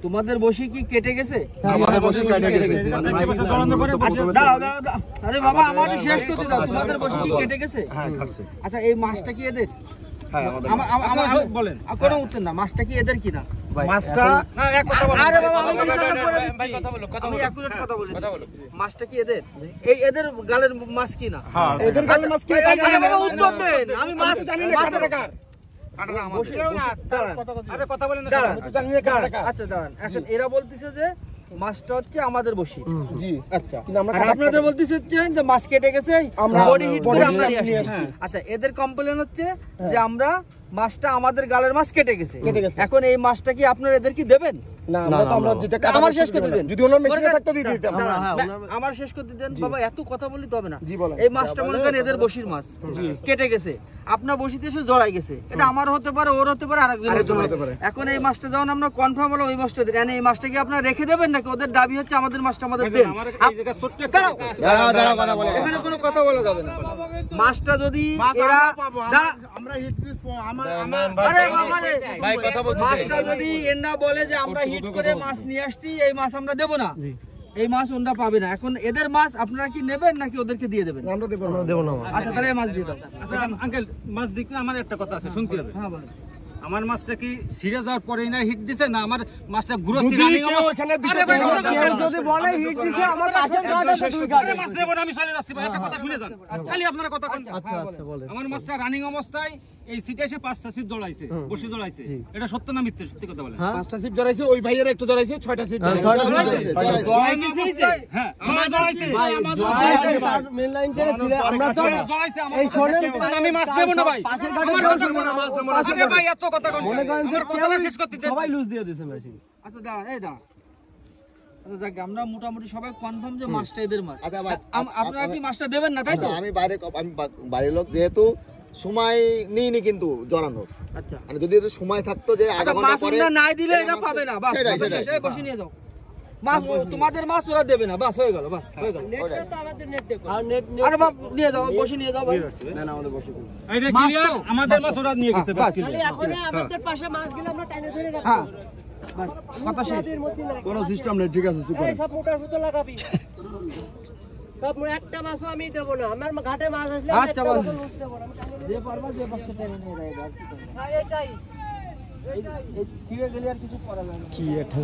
তোমাদের বসি কি কেটে গেছে? আমাদের বসি কেটে গেছে। আরে বাবা আমার শেষ করতে দাও। তোমাদের বসি কি কেটে গেছে? হ্যাঁ কাটছে। আচ্ছা এই মাছটা কি এদের? হ্যাঁ আমাদের। আমার বলেন কোনো উত্তর না। মাছটা কি এদের কিনা? মাছটা না এক কথা বলো। আরে বাবা আমি ভাই কথা বলো। আমি একুরেট কথা বলি। মাছটা কি এদের? এই এদের গালের মাছ কি না? হ্যাঁ এদের গালের মাছ কি? আরে বাবা উত্তর দেন। আমি মাছ জানি না কাটা কার। কাটাটা আমাদের। আরে কথা বলেন না। আমি তো জানি না কাটা। আচ্ছা দাঁড়ান। এখন এরা বলতিছে যে মাছটা হচ্ছে আমাদের বসি। জি আচ্ছা। আর আপনাদের বলতিছে যে মাছ কেটে গেছে আমরা বডি হিট করে আমরা নিয়ে আসছি। আচ্ছা এদের কমপ্লেইন হচ্ছে যে আমরা মাছটা আমাদের গালের মাছ কেটে গেছে। এখন এই মাছটা কি আপনারা এদের কি দেবেন? না আমরা যেটা আমার শেষ করতে দেন। যদি ওনার মেশিনে থাকতে দিয়ে দিতাম। আমার শেষ করতে দেন বাবা এত কথা বললি তো হবে না। এই মাছটা মনে করেন এদের বসির মাছ। কেটে গেছে। আপনার বসিতে এসে জড়াই গেছে। এটা আমার হতে পারে ওর হতে পারে আরেকজন হতে পারে। এখন এই মাছটা যখন আমরা কনফার্ম হলো ওই মাছটা দেন। এই মাছটা কি আপনারা রেখে দেবেন নাকি ওদের দাবি হচ্ছে আমাদের মাছটা আমাদের দেন? দাঁড়াও কথা বলে। এখানে কোনো কথা বলা যাবে না। মাছটা যদি এরা আমরা হিট আরে বাবা রে ভাই কথা বলতে মাছটা যদি এন্না বলে যে আমরা হিট করে মাছ নিয়ে আসছি এই মাছ আমরা দেব না। এই মাছ ওনরা পাবে না। এখন এদের মাছ আপনারা কি নেবেন নাকি ওদেরকে দিয়ে দেবেন? আমরা দেব না। আচ্ছা তাহলে মাছ দিয়ে দাও। আচ্ছা আঙ্কেল মাছ দেখলে আমার একটা কথা আছে শুনতে হবে। হ্যাঁ বলেন। আমার মাছটা কি সিরিয়াস যাওয়ার পরে না হিট দিছে না আমার মাছটা ঘুরোচ্ছি রানিং আরে ভাই যদি বলে হিট দিছে আমার পাশের গাড়ি আছে দুই গাড়ি মাছ দেব না আমি চলে যাচ্ছি ভাই একটা কথা শুনে যান খালি আপনারা কথা কোন আচ্ছা বলেন আমার মাছটা রানিং অবস্থায় এই সিটে এসে 5টা সিট জড়াইছে বসে জড়াইছে এটা সত্য না মিথ্যা সত্যি কথা বলেন 5টা সিট জড়াইছে ওই ভাইয়ের একটু জড়াইছে 6টা সিট জড়াইছে হ্যাঁ আমার জড়াইছে ভাই আমার মেন লাইন থেকে ছিল আমরা তো জড়াইছে আমার এই শোনেন আমি মাছ দেব না ভাই পাশের গাড়ি মাছ দেব না আরে ভাই এত কথা কোন আমার কথা শেষ করতে দেন সবাই লুজ দিয়ে দিয়েছে মেশিন আচ্ছা দাঁড়া এই দাঁড়া আচ্ছা যাক আমরা মোটামুটি সবাই কনফার্ম যে মাছটা এদের মাছ আপনারা কি মাছটা দেবেন না তাই তো? আমি বাইরের লোক যেহেতু সময় নিইনি কিন্তু জড়ানোর। আচ্ছা মানে যদি একটু সময় থাকতো যে আধা ঘন্টা মাছ পরে ওরা নাই দিলে এটা পাবে না বাস শেষ এই বসে নিয়ে যাও মাছ তোমাদের মাছ ওরা দেবে না বাস হয়ে গেল বাস হয়ে গেল নেটটা তো আমাদের নেট দেখো আর নেট আরে বাপ নিয়ে যাও বসে নিয়ে যাও ভাই না না আমাদের বসে এটা ক্লিয়ার আমাদের মাছ ওরা নিয়ে গেছে বাস খালি এখন আমাদের পাশে মাছ গিলা আমরা টাইনে ধরে রাখবো হ্যাঁ বাস কথা শেষ কোনো সিস্টেম নেই ঠিক আছে সুপার সব মোটা সুতো লাগাবি সব একটা মাছও আমি দেব না আমার ঘাটে মাছ আসলে আচ্ছা বাস যে পারবা যে পাশে টেনে নিয়ে যাবে হ্যাঁ এটাই এই সিরিয়াল গেলে আর কিছু করা লাগে না কি এটা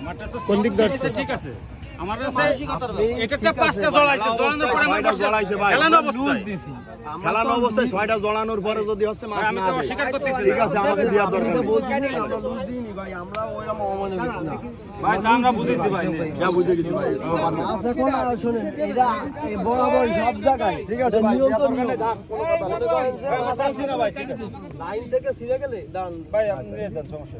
আমারটা তো কোন দিক ধরছে ঠিক আছে আমার কাছে একটা 5টা জড়াইছে জড়ানোর পরে আমার বসে জড়াইছে ভাই খেলানো অবস্থায় দিছি খেলানো অবস্থায় 6টা জড়ানোর পরে যদি হচ্ছে মাছ আমি না তো অস্বীকার করতেছি ঠিক আছে আমাকে দেওয়ার দরকার নেই আমরা লুজ দিইনি ভাই আমরা ওইরকম অমানে না ভাই তা আমরা বুঝেছি ভাই যা বুঝে গেছি ভাই আচ্ছা কোন শুনেন এটা বরাবর সব জায়গায় ঠিক আছে ভাই নিয়ম তো দরকার নেই থাক কোনো কথা লাইন থেকে ছিঁড়ে গেলে দাঁড়ান ভাই আপনি নিয়ে যান সমস্যা